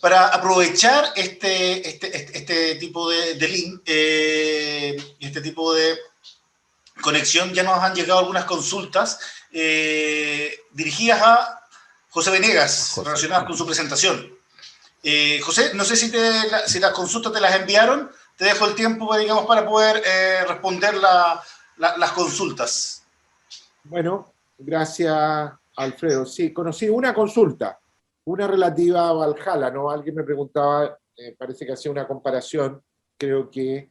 Para aprovechar este tipo de link, este tipo de conexión, ya nos han llegado algunas consultas dirigidas a José Venegas, relacionadas con su presentación. José, no sé si las consultas te las enviaron. Te dejo el tiempo, digamos, para poder responder las consultas. Bueno, gracias, Alfredo. Sí, conocí una consulta, una relativa a Valhalla, ¿no? Alguien me preguntaba, parece que hacía una comparación, creo que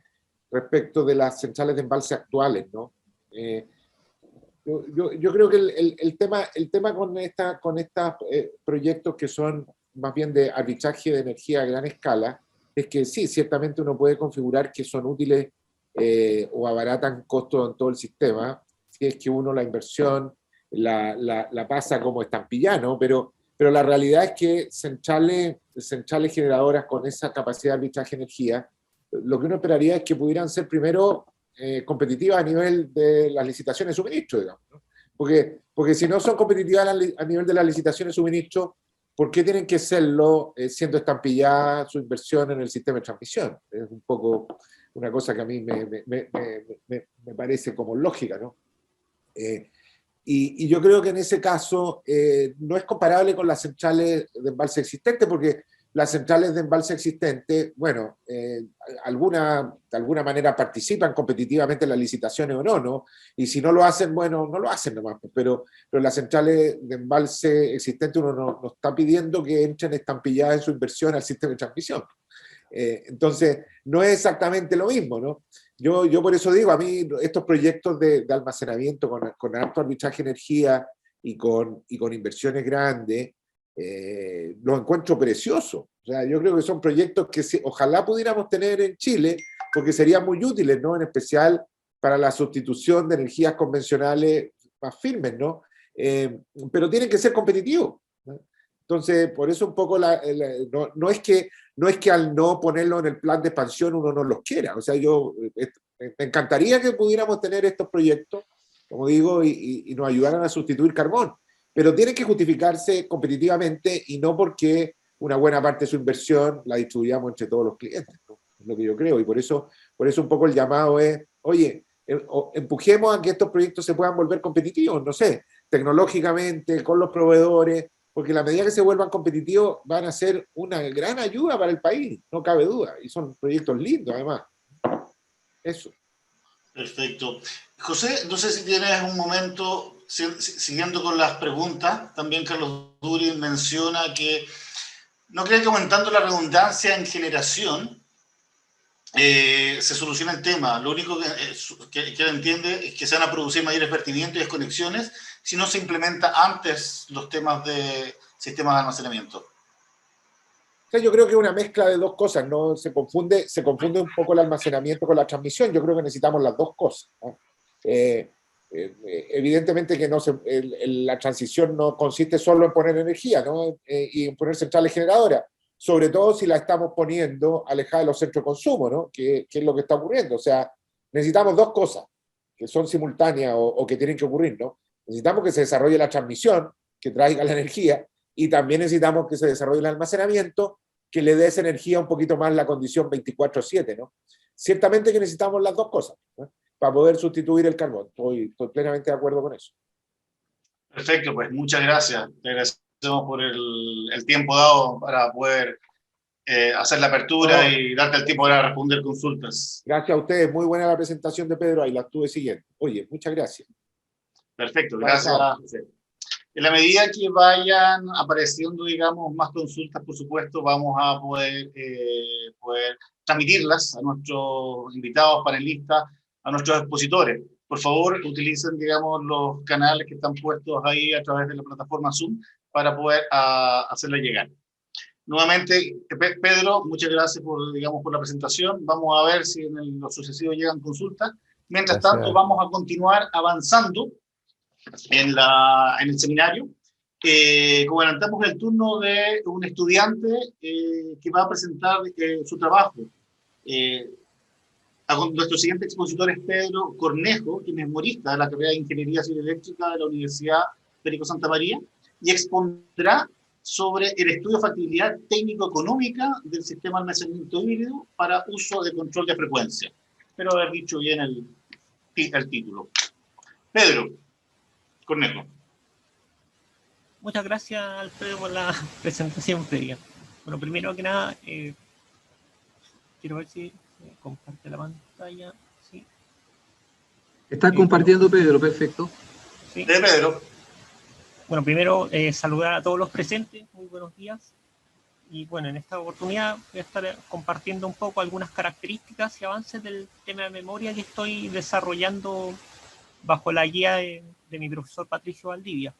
respecto de las centrales de embalse actuales, ¿no? Yo creo que el tema con estos proyectos que son más bien de arbitraje de energía a gran escala, es que sí, ciertamente uno puede configurar que son útiles o abaratan costos en todo el sistema, si es que uno la inversión la pasa como estampilla, ¿no? Pero la realidad es que centrales generadoras con esa capacidad de arbitraje de energía, lo que uno esperaría es que pudieran ser primero competitivas a nivel de las licitaciones de suministro, digamos, ¿no? Porque si no son competitivas a nivel de las licitaciones de suministro, ¿por qué tienen que serlo siendo estampillada su inversión en el sistema de transmisión? Es un poco una cosa que a mí me parece como lógica, ¿no? Y yo creo que en ese caso no es comparable con las centrales de embalse existentes, porque las centrales de embalse existentes, bueno, de alguna manera participan competitivamente en las licitaciones o no, ¿no? Y si no lo hacen, bueno, no lo hacen nomás, pero las centrales de embalse existentes uno no está pidiendo que entren estampilladas en su inversión al sistema de transmisión. Entonces, no es exactamente lo mismo, ¿no? Yo por eso digo, a mí estos proyectos de almacenamiento con alto arbitraje de energía y con inversiones grandes, los encuentro preciosos. O sea, yo creo que son proyectos que ojalá pudiéramos tener en Chile, porque serían muy útiles, ¿no? En especial para la sustitución de energías convencionales más firmes, ¿no? Pero tienen que ser competitivos, ¿no? Entonces, por eso un poco no es que al no ponerlo en el plan de expansión uno no los quiera. O sea, me encantaría que pudiéramos tener estos proyectos, como digo, y nos ayudaran a sustituir carbón, pero tienen que justificarse competitivamente y no porque una buena parte de su inversión la distribuyamos entre todos los clientes, ¿no? Es lo que yo creo, y por eso un poco el llamado es, oye, empujemos a que estos proyectos se puedan volver competitivos, no sé, tecnológicamente, con los proveedores, porque a la medida que se vuelvan competitivos van a ser una gran ayuda para el país, no cabe duda, y son proyectos lindos además. Eso. Perfecto. José, no sé si tienes un momento, siguiendo con las preguntas, también Carlos Duri menciona que no cree que aumentando la redundancia en generación se soluciona el tema. Lo único que él entiende es que se van a producir mayores vertimientos y desconexiones si no se implementa antes los temas de sistemas de almacenamiento. O sea, yo creo que es una mezcla de dos cosas, ¿no? Se confunde un poco el almacenamiento con la transmisión. Yo creo que necesitamos las dos cosas, ¿no? Evidentemente que la transición no consiste solo en poner energía, ¿no? Y en poner centrales generadoras, sobre todo si la estamos poniendo alejada de los centros de consumo, ¿no? Que es lo que está ocurriendo. O sea, necesitamos dos cosas que son simultáneas o que tienen que ocurrir, ¿no? Necesitamos que se desarrolle la transmisión, que traiga la energía, y también necesitamos que se desarrolle el almacenamiento, que le dé esa energía un poquito más la condición 24/7, ¿no? Ciertamente que necesitamos las dos cosas, ¿no? Para poder sustituir el carbón. Estoy plenamente de acuerdo con eso. Perfecto, pues muchas gracias. Te agradecemos por el tiempo dado para poder hacer la apertura y darte el tiempo para responder consultas. Gracias a ustedes. Muy buena la presentación de Pedro, ahí la estuve siguiendo. Oye, muchas gracias. Perfecto, gracias. En la medida que vayan apareciendo, digamos, más consultas, por supuesto, vamos a poder transmitirlas a nuestros invitados, panelistas, a nuestros expositores. Por favor, utilicen, digamos, los canales que están puestos ahí a través de la plataforma Zoom para poder hacerle llegar. Nuevamente, Pedro, muchas gracias por la presentación. Vamos a ver si en lo sucesivo llegan consultas. Mientras tanto, vamos a continuar avanzando en el seminario. Como adelantamos el turno de un estudiante que va a presentar su trabajo. Nuestro siguiente expositor es Pedro Cornejo, quien es memorista de la carrera de Ingeniería Civil Eléctrica de la Universidad Federico Santa María, y expondrá sobre el estudio de factibilidad técnico-económica del sistema de almacenamiento híbrido para uso de control de frecuencia. Espero haber dicho bien el título. Pedro Cornejo. Muchas gracias, Alfredo, por la presentación previa. Bueno, primero que nada, quiero ver si comparte la pantalla. Sí. Está compartiendo Pedro, perfecto. Sí. De Pedro. Bueno, primero saludar a todos los presentes, muy buenos días. Y bueno, en esta oportunidad voy a estar compartiendo un poco algunas características y avances del tema de memoria que estoy desarrollando bajo la guía de mi profesor Patricio Valdivia.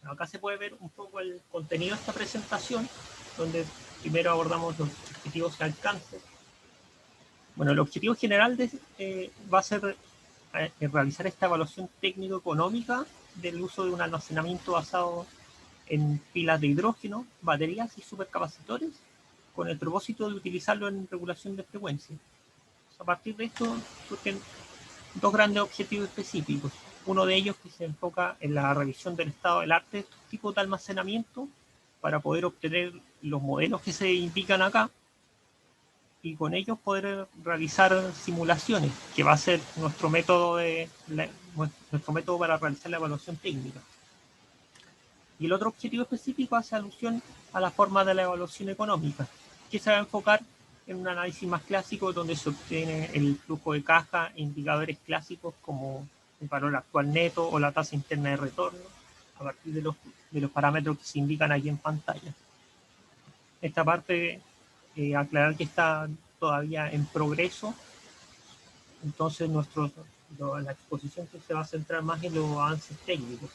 Bueno, acá se puede ver un poco el contenido de esta presentación, donde primero abordamos los objetivos y alcances. Bueno, el objetivo general va a ser realizar esta evaluación técnico-económica del uso de un almacenamiento basado en pilas de hidrógeno, baterías y supercapacitores, con el propósito de utilizarlo en regulación de frecuencia. A partir de esto surgen dos grandes objetivos específicos. Uno de ellos que se enfoca en la revisión del estado del arte de estos tipos de almacenamiento para poder obtener los modelos que se indican acá y con ellos poder realizar simulaciones, que va a ser nuestro método para realizar la evaluación técnica. Y el otro objetivo específico hace alusión a la forma de la evaluación económica, que se va a enfocar en un análisis más clásico donde se obtiene el flujo de caja e indicadores clásicos como el valor actual neto o la tasa interna de retorno a partir de los parámetros que se indican aquí en pantalla. Esta parte, aclarar que está todavía en progreso, entonces la exposición que se va a centrar más en los avances técnicos.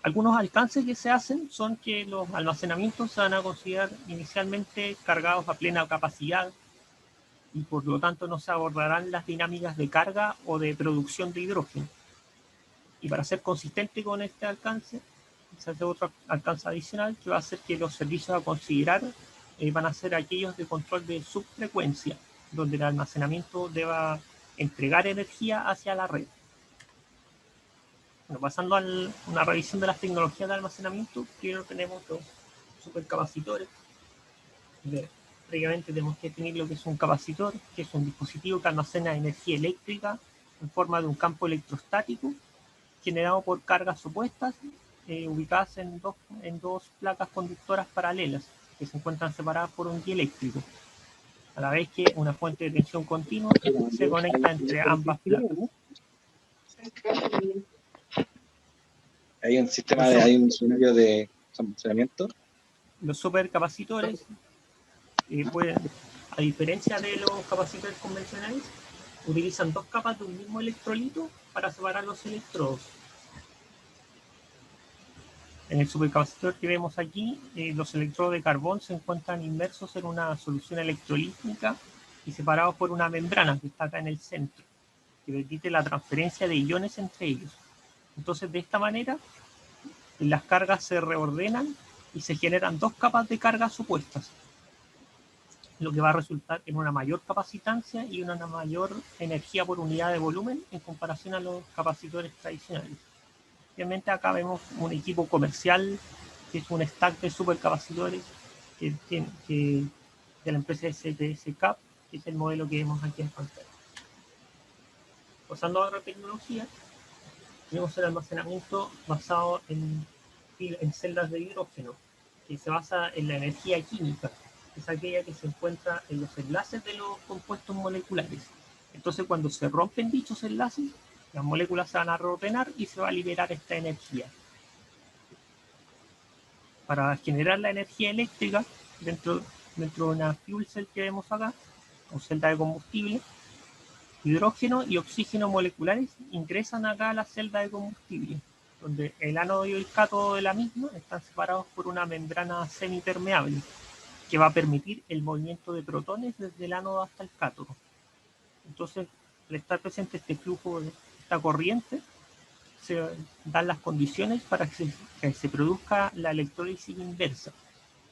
Algunos alcances que se hacen son que los almacenamientos se van a considerar inicialmente cargados a plena capacidad y por lo tanto no se abordarán las dinámicas de carga o de producción de hidrógeno. Y para ser consistente con este alcance, se hace otro alcance adicional que va a hacer que los servicios a considerar van a ser aquellos de control de subfrecuencia, donde el almacenamiento deba entregar energía hacia la red. Bueno, pasando a una revisión de las tecnologías de almacenamiento, primero tenemos los supercapacitores. Previamente tenemos que definir lo que es un capacitor, que es un dispositivo que almacena energía eléctrica en forma de un campo electrostático generado por cargas opuestas ubicadas en dos placas conductoras paralelas que se encuentran separadas por un dieléctrico, a la vez que una fuente de tensión continua se conecta entre ambas placas. Hay un sistema hay un escenario de almacenamiento. Los supercapacitores a diferencia de los capacitores convencionales, utilizan dos capas de un mismo electrolito para separar los electrodos. En el supercapacitor que vemos aquí, los electrodos de carbón se encuentran inmersos en una solución electrolítica y separados por una membrana que está acá en el centro, que permite la transferencia de iones entre ellos. Entonces, de esta manera, las cargas se reordenan y se generan dos capas de cargas opuestas, lo que va a resultar en una mayor capacitancia y una mayor energía por unidad de volumen en comparación a los capacitores tradicionales. Obviamente acá vemos un equipo comercial que es un stack de supercapacitores de la empresa STS CAP, que es el modelo que vemos aquí en pantalla. Pasando a otra tecnología, tenemos el almacenamiento basado en celdas de hidrógeno, que se basa en la energía química, que es aquella que se encuentra en los enlaces de los compuestos moleculares. Entonces, cuando se rompen dichos enlaces, las moléculas se van a reordenar y se va a liberar esta energía. Para generar la energía eléctrica dentro de una fuel cell que vemos acá, o celda de combustible, hidrógeno y oxígeno moleculares ingresan acá a la celda de combustible, donde el ánodo y el cátodo de la misma están separados por una membrana semipermeable, que va a permitir el movimiento de protones desde el ánodo hasta el cátodo. Entonces, al estar presente este flujo, esta corriente, se dan las condiciones para que se produzca la electrólisis inversa,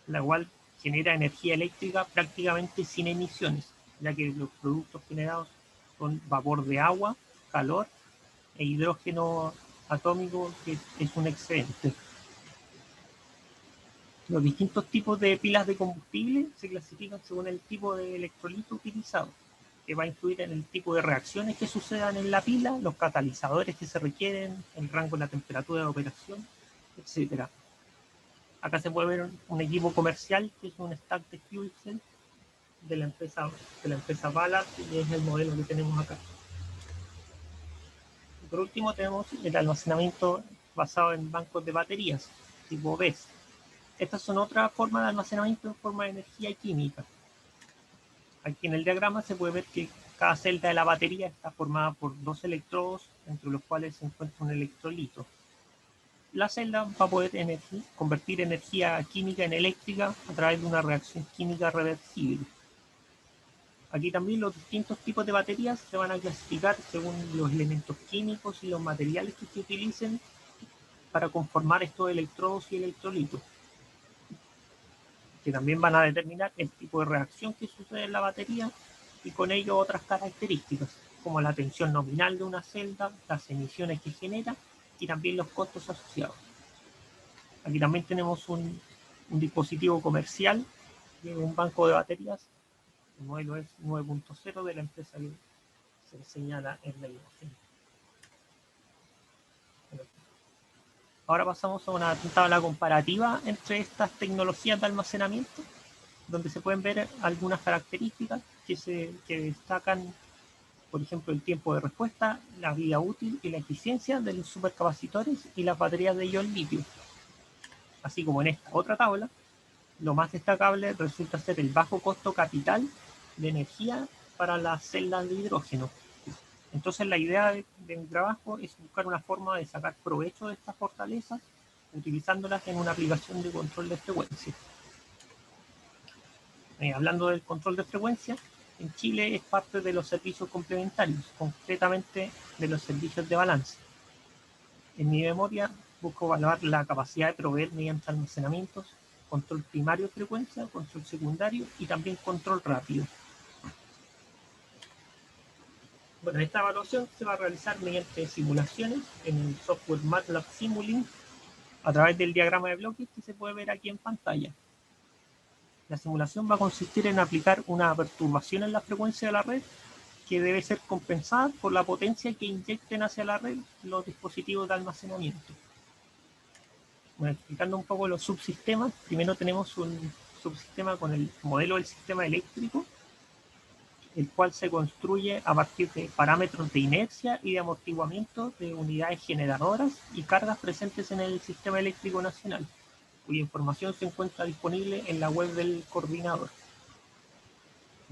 la cual genera energía eléctrica prácticamente sin emisiones, ya que los productos generados son vapor de agua, calor e hidrógeno atómico, que es un excedente. Los distintos tipos de pilas de combustible se clasifican según el tipo de electrolito utilizado, que va a influir en el tipo de reacciones que sucedan en la pila, los catalizadores que se requieren, el rango de la temperatura de operación, etc. Acá se puede ver un equipo comercial que es un stack de fuel cell de la empresa Ballard, y es el modelo que tenemos acá. Y por último tenemos el almacenamiento basado en bancos de baterías, tipo BESS. Estas son otra forma de almacenamiento en forma de energía química. Aquí en el diagrama se puede ver que cada celda de la batería está formada por dos electrodos, entre los cuales se encuentra un electrolito. La celda va a poder convertir energía química en eléctrica a través de una reacción química reversible. Aquí también los distintos tipos de baterías se van a clasificar según los elementos químicos y los materiales que se utilicen para conformar estos electrodos y electrolitos, que también van a determinar el tipo de reacción que sucede en la batería y con ello otras características, como la tensión nominal de una celda, las emisiones que genera y también los costos asociados. Aquí también tenemos un dispositivo comercial de un banco de baterías. El modelo es 9.0 de la empresa que se señala en la imagen. Ahora pasamos a una tabla comparativa entre estas tecnologías de almacenamiento, donde se pueden ver algunas características que destacan, por ejemplo, el tiempo de respuesta, la vida útil y la eficiencia de los supercapacitores y las baterías de ion litio. Así como en esta otra tabla, lo más destacable resulta ser el bajo costo capital de energía para las celdas de hidrógeno. Entonces la idea de mi trabajo es buscar una forma de sacar provecho de estas fortalezas utilizándolas en una aplicación de control de frecuencia. Hablando del control de frecuencia, en Chile es parte de los servicios complementarios, concretamente de los servicios de balance. En mi memoria busco evaluar la capacidad de proveer mediante almacenamientos, control primario de frecuencia, control secundario y también control rápido. Bueno, esta evaluación se va a realizar mediante simulaciones en el software MATLAB Simulink a través del diagrama de bloques que se puede ver aquí en pantalla. La simulación va a consistir en aplicar una perturbación en la frecuencia de la red que debe ser compensada por la potencia que inyecten hacia la red los dispositivos de almacenamiento. Bueno, explicando un poco los subsistemas, primero tenemos un subsistema con el modelo del sistema eléctrico, el cual se construye a partir de parámetros de inercia y de amortiguamiento de unidades generadoras y cargas presentes en el sistema eléctrico nacional, cuya información se encuentra disponible en la web del coordinador.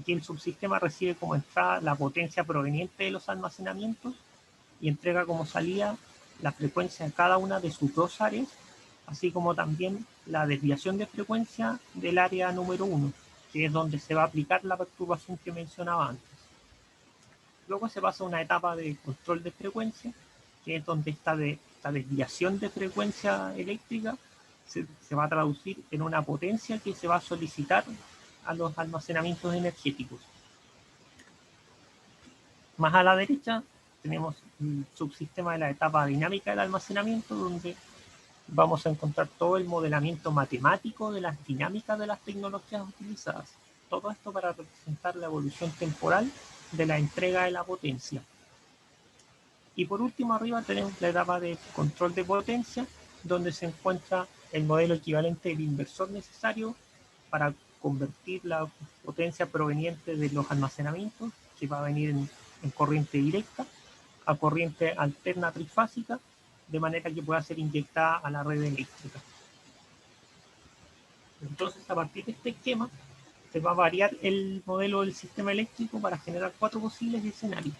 Aquí el subsistema recibe como entrada la potencia proveniente de los almacenamientos y entrega como salida la frecuencia de cada una de sus dos áreas, así como también la desviación de frecuencia del área número 1, que es donde se va a aplicar la perturbación que mencionaba antes. Luego se pasa a una etapa de control de frecuencia, que es donde esta desviación de frecuencia eléctrica se va a traducir en una potencia que se va a solicitar a los almacenamientos energéticos. Más a la derecha tenemos el subsistema de la etapa dinámica del almacenamiento, donde vamos a encontrar todo el modelamiento matemático de las dinámicas de las tecnologías utilizadas. Todo esto para representar la evolución temporal de la entrega de la potencia. Y por último, arriba tenemos la etapa de control de potencia, donde se encuentra el modelo equivalente del inversor necesario para convertir la potencia proveniente de los almacenamientos, que va a venir en corriente directa, a corriente alterna trifásica, de manera que pueda ser inyectada a la red eléctrica. Entonces, a partir de este esquema, se va a variar el modelo del sistema eléctrico para generar 4 posibles escenarios.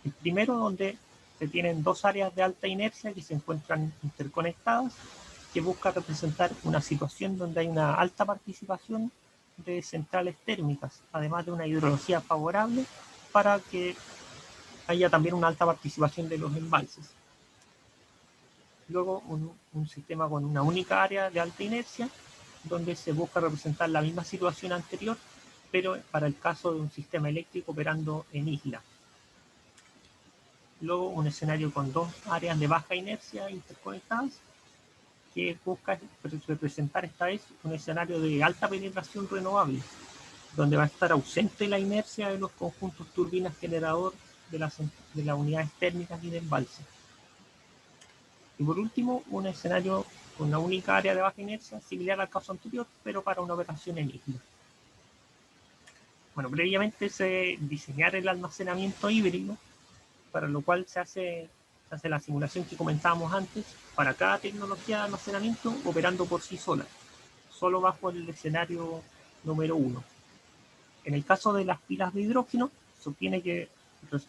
El primero, donde se tienen dos áreas de alta inercia que se encuentran interconectadas, que busca representar una situación donde hay una alta participación de centrales térmicas, además de una hidrología favorable para que haya también una alta participación de los embalses. Luego un sistema con una única área de alta inercia, donde se busca representar la misma situación anterior, pero para el caso de un sistema eléctrico operando en isla. Luego un escenario con dos áreas de baja inercia interconectadas, que busca representar esta vez un escenario de alta penetración renovable, donde va a estar ausente la inercia de los conjuntos turbinas generador de las unidades térmicas y de embalse. Y por último, un escenario con una única área de baja inercia, similar al caso anterior, pero para una operación en isla. Bueno, previamente se diseñar el almacenamiento híbrido, para lo cual se hace la simulación que comentábamos antes, para cada tecnología de almacenamiento operando por sí sola, solo bajo el escenario número 1. En el caso de las pilas de hidrógeno, se obtiene que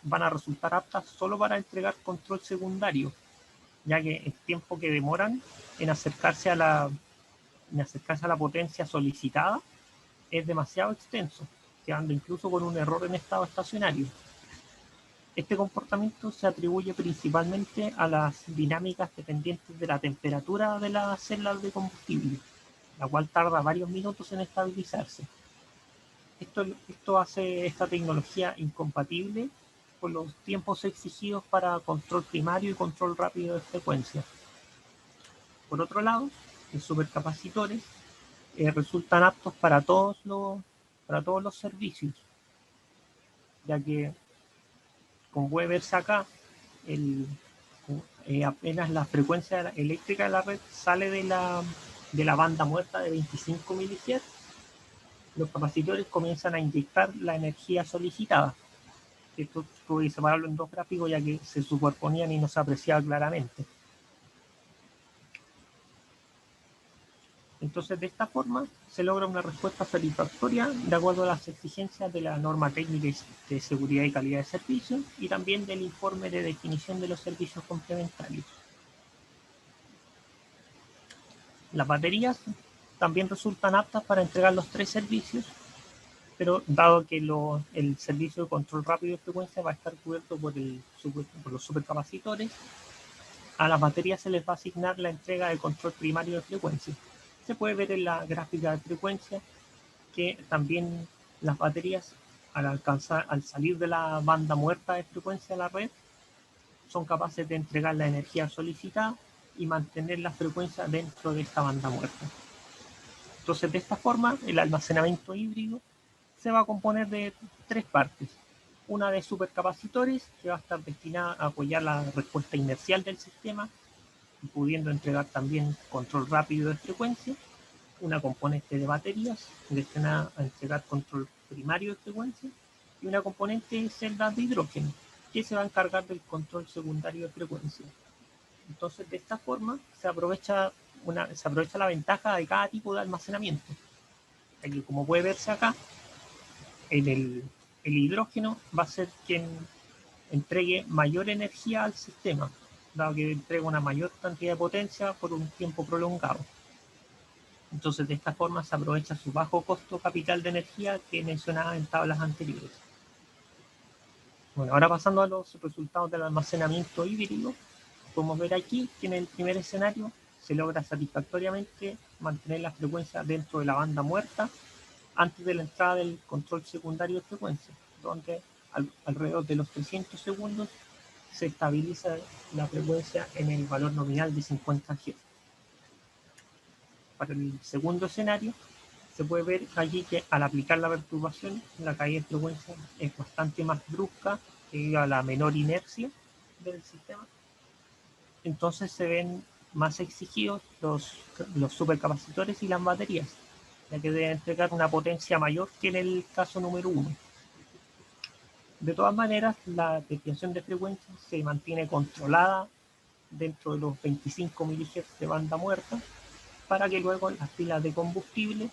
van a resultar aptas solo para entregar control secundario, ya que el tiempo que demoran en acercarse a la potencia solicitada es demasiado extenso, quedando incluso con un error en estado estacionario. Este comportamiento se atribuye principalmente a las dinámicas dependientes de la temperatura de las celdas de combustible, la cual tarda varios minutos en estabilizarse. Esto hace esta tecnología incompatible con los tiempos exigidos para control primario y control rápido de frecuencia. Por otro lado, los supercapacitores resultan aptos para todos los servicios, ya que, como puede verse acá, apenas la frecuencia eléctrica de la red sale de la banda muerta de 25 mHz, los capacitores comienzan a inyectar la energía solicitada. Esto tuve que separarlo en dos gráficos ya que se superponían y no se apreciaba claramente. Entonces, de esta forma se logra una respuesta satisfactoria de acuerdo a las exigencias de la norma técnica de seguridad y calidad de servicio y también del informe de definición de los servicios complementarios. Las baterías también resultan aptas para entregar los tres servicios, pero dado que el servicio de control rápido de frecuencia va a estar cubierto por los supercapacitores, a las baterías se les va a asignar la entrega de control primario de frecuencia. Se puede ver en la gráfica de frecuencia que también las baterías, al salir de la banda muerta de frecuencia de la red, son capaces de entregar la energía solicitada y mantener la frecuencia dentro de esta banda muerta. Entonces, de esta forma, el almacenamiento híbrido se va a componer de tres partes. Una de supercapacitores, que va a estar destinada a apoyar la respuesta inercial del sistema, pudiendo entregar también control rápido de frecuencia. Una componente de baterías, destinada a entregar control primario de frecuencia. Y una componente de celdas de hidrógeno, que se va a encargar del control secundario de frecuencia. Entonces, de esta forma, se aprovecha la ventaja de cada tipo de almacenamiento. Aquí, como puede verse acá, el hidrógeno va a ser quien entregue mayor energía al sistema, dado que entrega una mayor cantidad de potencia por un tiempo prolongado. Entonces, de esta forma se aprovecha su bajo costo capital de energía que mencionaba en tablas anteriores. Bueno, ahora pasando a los resultados del almacenamiento híbrido, podemos ver aquí que en el primer escenario se logra satisfactoriamente mantener la frecuencia dentro de la banda muerta antes de la entrada del control secundario de frecuencia, donde alrededor de los 300 segundos se estabiliza la frecuencia en el valor nominal de 50 Hz. Para el segundo escenario, se puede ver allí que al aplicar la perturbación, la caída de frecuencia es bastante más brusca debido a la menor inercia del sistema. Entonces se ven más exigidos los supercapacitores y las baterías, ya que deben entregar una potencia mayor que en el caso número 1. De todas maneras, la desviación de frecuencia se mantiene controlada dentro de los 25 mHz de banda muerta, para que luego las pilas de combustible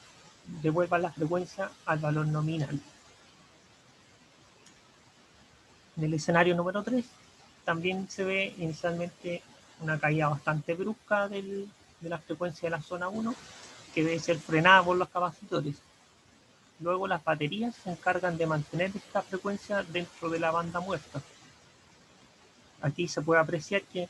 devuelvan la frecuencia al valor nominal. En el escenario número 3 también se ve inicialmente una caída bastante brusca de la frecuencia de la zona 1, que debe ser frenada por los capacitores. Luego las baterías se encargan de mantener esta frecuencia dentro de la banda muerta. Aquí se puede apreciar que,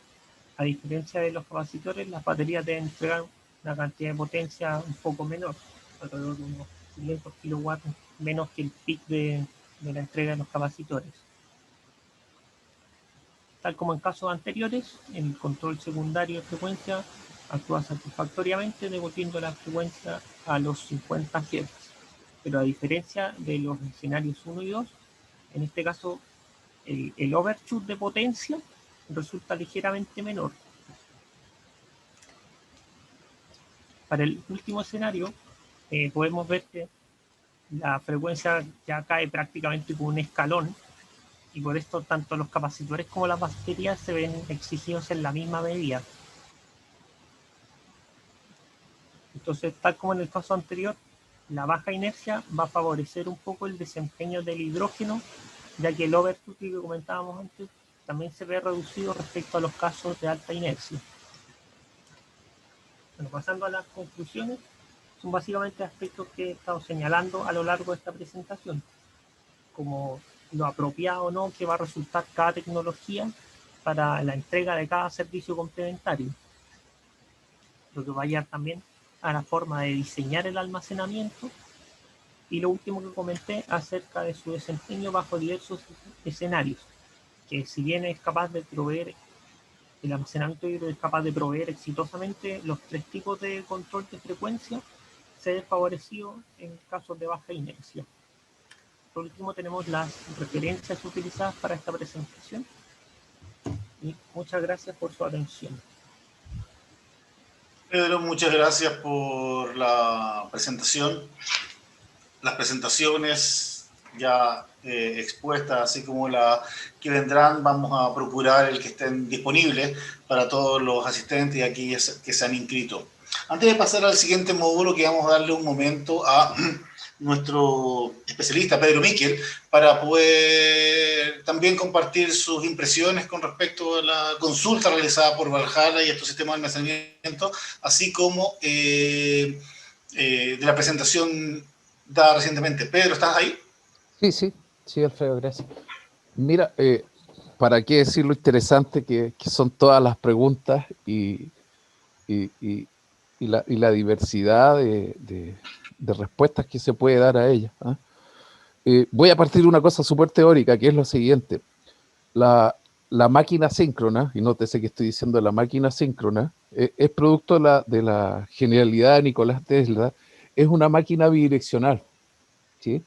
a diferencia de los capacitores, las baterías deben entregar una cantidad de potencia un poco menor, alrededor de unos 500 kilowatts menos que el pic de la entrega de los capacitores. Tal como en casos anteriores, el control secundario de frecuencia actúa satisfactoriamente devolviendo la frecuencia a los 50 Hz. Pero a diferencia de los escenarios 1 y 2, en este caso el overshoot de potencia resulta ligeramente menor. Para el último escenario, podemos ver que la frecuencia ya cae prácticamente con un escalón, y por esto tanto los capacitores como las baterías se ven exigidos en la misma medida. Entonces, tal como en el caso anterior, la baja inercia va a favorecer un poco el desempeño del hidrógeno, ya que el overshoot que comentábamos antes también se ve reducido respecto a los casos de alta inercia. Bueno, pasando a las conclusiones, son básicamente aspectos que he estado señalando a lo largo de esta presentación, como lo apropiado o no que va a resultar cada tecnología para la entrega de cada servicio complementario. Lo que va a llevar también a la forma de diseñar el almacenamiento, y lo último que comenté acerca de su desempeño bajo diversos escenarios, que si bien es capaz de proveer, el almacenamiento híbrido es capaz de proveer exitosamente los 3 tipos de control de frecuencia, se ve favorecido en casos de baja inercia. Por último, tenemos las referencias utilizadas para esta presentación, y muchas gracias por su atención. Pedro, muchas gracias por la presentación. Las presentaciones ya expuestas, así como las que vendrán, vamos a procurar el que estén disponibles para todos los asistentes y aquí que se han inscrito. Antes de pasar al siguiente módulo, que vamos a darle un momento a nuestro especialista, Pedro Miquel, para poder también compartir sus impresiones con respecto a la consulta realizada por Valhalla y estos sistemas de almacenamiento, así como de la presentación dada recientemente. Pedro, ¿estás ahí? Sí, Alfredo, gracias. Mira, ¿para qué decir lo interesante que son todas las preguntas y la diversidad de respuestas que se puede dar a ellas? Voy a partir de una cosa súper teórica, que es lo siguiente. La máquina síncrona, y nótese que estoy diciendo la máquina síncrona, es producto de la genialidad de Nicolás Tesla. Es una máquina bidireccional, ¿sí?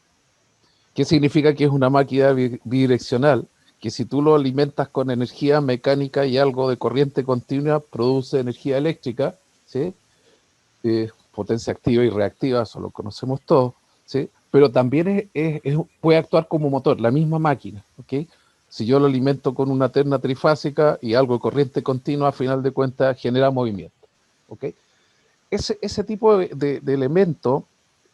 ¿Qué significa que es una máquina bidireccional? Que si tú lo alimentas con energía mecánica y algo de corriente continua, produce energía eléctrica, ¿sí? Potencia activa y reactiva, eso lo conocemos todos, ¿sí? Pero también puede actuar como motor, la misma máquina, ¿ok? Si yo lo alimento con una terna trifásica y algo de corriente continua, a final de cuentas genera movimiento, ¿ok? Ese tipo de elemento,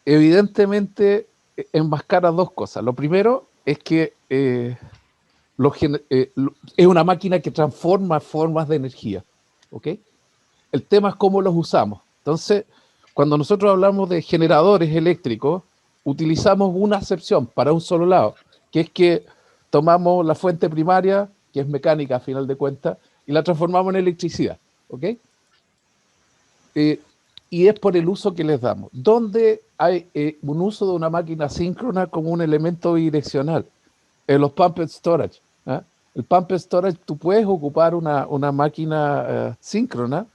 evidentemente, enmascara dos cosas. Lo primero es que es una máquina que transforma formas de energía, ¿ok? El tema es cómo los usamos. Entonces, cuando nosotros hablamos de generadores eléctricos, utilizamos una acepción para un solo lado, que es que tomamos la fuente primaria, que es mecánica a final de cuentas, y la transformamos en electricidad, ¿ok? Y es por el uso que les damos. ¿Dónde hay un uso de una máquina síncrona como un elemento bidireccional? En los pumped storage. El pumped storage, tú puedes ocupar una máquina síncrona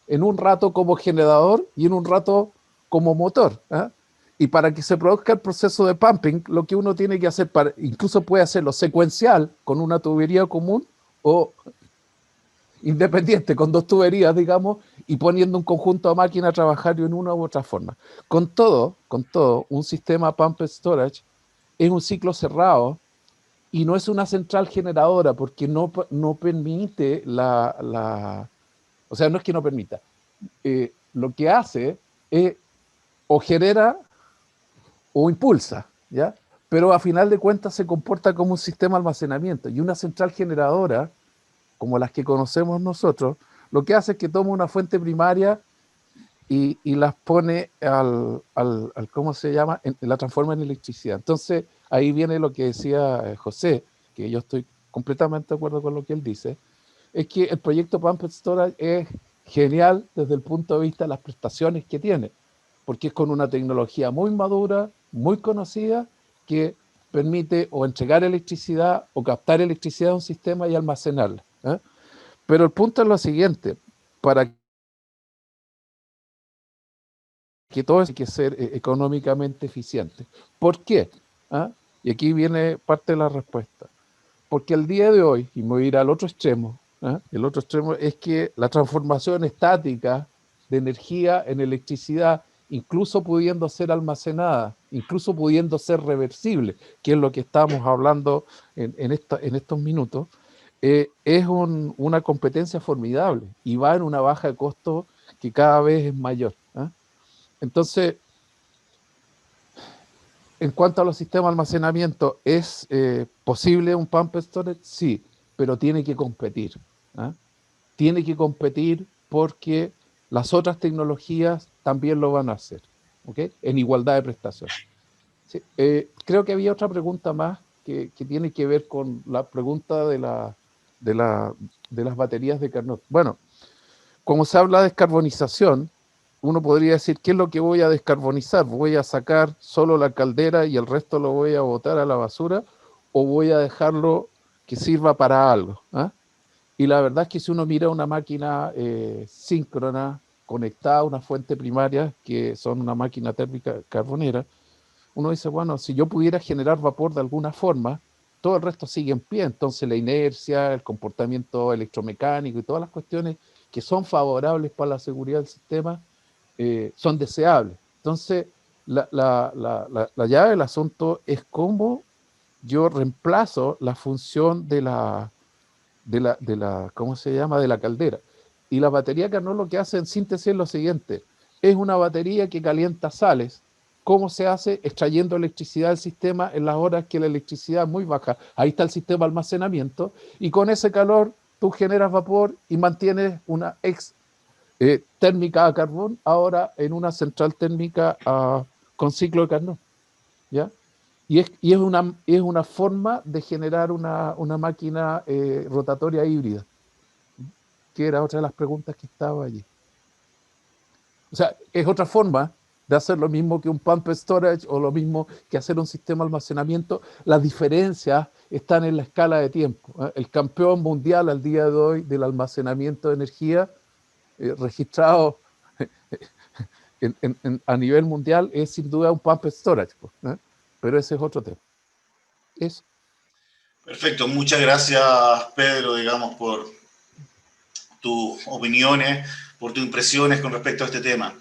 en un rato como generador y en un rato como motor. Y para que se produzca el proceso de pumping, lo que uno tiene que hacer, incluso puede hacerlo secuencial con una tubería común o independiente, con 2 tuberías, digamos, y poniendo un conjunto de máquinas a trabajar en una u otra forma. Con todo, un sistema pumped storage es un ciclo cerrado y no es una central generadora, porque no permite o sea, no es que no permita. Lo que hace es o genera o impulsa, ¿ya? Pero a final de cuentas se comporta como un sistema de almacenamiento, y una central generadora como las que conocemos nosotros, lo que hace es que toma una fuente primaria y las pone ¿cómo se llama? La transforma en electricidad. Entonces, ahí viene lo que decía José, que yo estoy completamente de acuerdo con lo que él dice, es que el proyecto Pumped Storage es genial desde el punto de vista de las prestaciones que tiene, porque es con una tecnología muy madura, muy conocida, que permite o entregar electricidad o captar electricidad de un sistema y almacenarla. Pero el punto es lo siguiente: para que todo eso hay que ser económicamente eficiente. ¿Por qué? ¿Ah? Y aquí viene parte de la respuesta. Porque al día de hoy, y me voy a ir al otro extremo, ¿ah? El otro extremo es que la transformación estática de energía en electricidad, incluso pudiendo ser almacenada, incluso pudiendo ser reversible, que es lo que estamos hablando en estos minutos, es una competencia formidable y va en una baja de costo que cada vez es mayor. ¿Ah? Entonces, en cuanto a los sistemas de almacenamiento, ¿es posible un pumped storage? Sí, pero tiene que competir. ¿Ah? Tiene que competir porque las otras tecnologías también lo van a hacer, ¿ok? En igualdad de prestaciones. Sí, creo que había otra pregunta más que tiene que ver con la pregunta de las baterías de Carnot. Bueno, como se habla de descarbonización, uno podría decir, ¿qué es lo que voy a descarbonizar? ¿Voy a sacar solo la caldera y el resto lo voy a botar a la basura? ¿O voy a dejarlo que sirva para algo? ¿Ah? Y la verdad es que si uno mira una máquina síncrona conectada a una fuente primaria, que son una máquina térmica carbonera, uno dice, bueno, si yo pudiera generar vapor de alguna forma, todo el resto sigue en pie. Entonces la inercia, el comportamiento electromecánico y todas las cuestiones que son favorables para la seguridad del sistema son deseables. Entonces, la llave del asunto es cómo yo reemplazo la función de la ¿cómo se llama? De la caldera. Y la batería Carnot lo que hace en síntesis es lo siguiente. Es una batería que calienta sales. ¿Cómo se hace? Extrayendo electricidad del sistema en las horas que la electricidad es muy baja. Ahí está el sistema de almacenamiento. Y con ese calor tú generas vapor y mantienes una térmica a carbón, ahora en una central térmica con ciclo de Carnot. ¿Ya? Y es una forma de generar una máquina rotatoria híbrida, que era otra de las preguntas que estaba allí. O sea, es otra forma de hacer lo mismo que un pumped storage o lo mismo que hacer un sistema de almacenamiento. Las diferencias están en la escala de tiempo. El campeón mundial al día de hoy del almacenamiento de energía registrado a nivel mundial es sin duda un pumped storage, ¿eh? Pero ese es otro tema. Eso. Perfecto, muchas gracias, Pedro, digamos, por tus opiniones, por tus impresiones con respecto a este tema.